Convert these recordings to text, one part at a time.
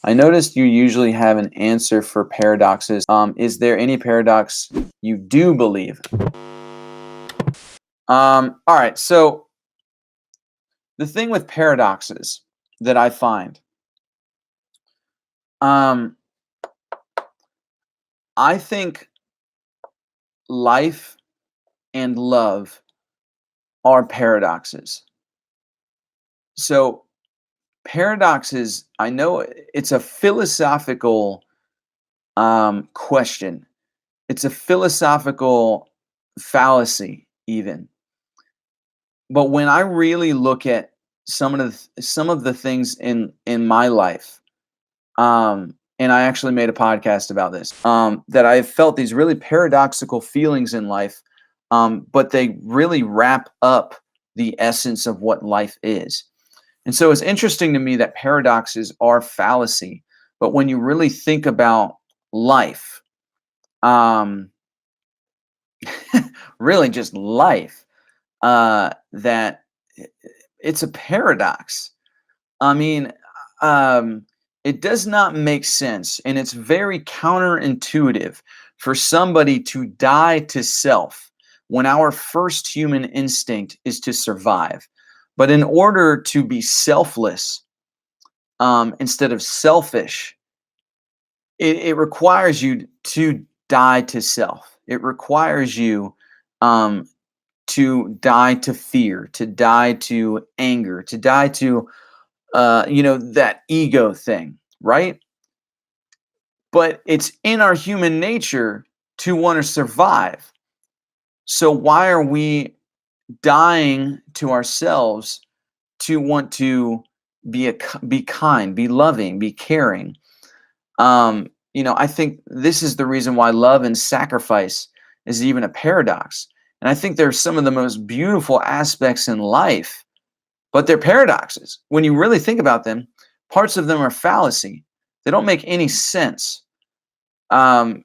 I noticed you usually have an answer for paradoxes. Is there any paradox you do believe? All right. So the thing with paradoxes that I find, um, I think life and love are paradoxes. So paradoxes, I know it's a philosophical question. It's a philosophical fallacy, even. But when I really look at some of the things in my life, and I actually made a podcast about this, that I've felt these really paradoxical feelings in life, but they really wrap up the essence of what life is. And so it's interesting to me that paradoxes are fallacy, but when you really think about life, um, really just life, that it's a paradox. I mean, um, it does not make sense, and it's very counterintuitive for somebody to die to self when our first human instinct is to survive. But in order to be selfless, instead of selfish, it requires you to die to self. It requires you um, to die to fear, to die to anger, to die to that ego thing, right? But it's in our human nature to want to survive. So why are we dying to ourselves to want to be kind, be loving, be caring? I think this is the reason why love and sacrifice is even a paradox. And I think there's some of the most beautiful aspects in life, but they're paradoxes. When you really think about them, parts of them are fallacy. They don't make any sense. Um,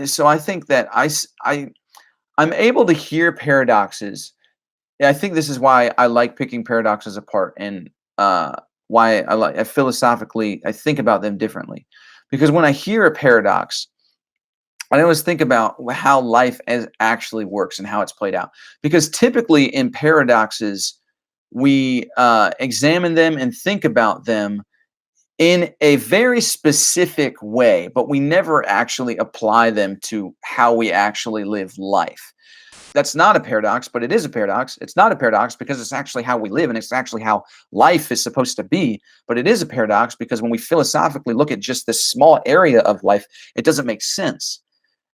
so I think that I'm able to hear paradoxes. Yeah, I think this is why I like picking paradoxes apart, and why I philosophically I think about them differently. Because when I hear a paradox, I always think about how life actually works and how it's played out. Because typically in paradoxes, we examine them and think about them in a very specific way, but we never actually apply them to how we actually live life. That's not a paradox, but it is a paradox. It's not a paradox because it's actually how we live and it's actually how life is supposed to be. But it is a paradox because when we philosophically look at just this small area of life, it doesn't make sense.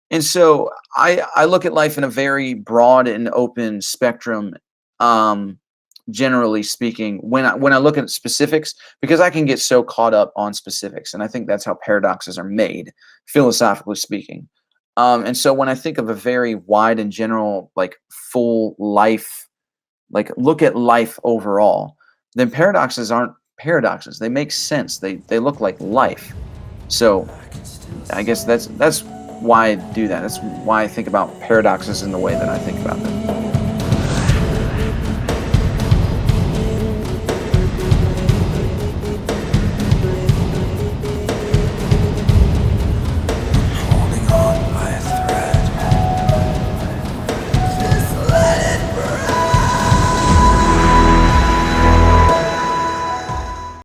And so I look at life in a very broad and open spectrum, generally speaking, when I look at specifics, because I can get so caught up on specifics. And I think that's how paradoxes are made, philosophically speaking. And so when I think of a very wide and general, like full life, like look at life overall, then paradoxes aren't paradoxes. They make sense. They look like life. So I guess that's why I do that. That's why I think about paradoxes in the way that I think about them.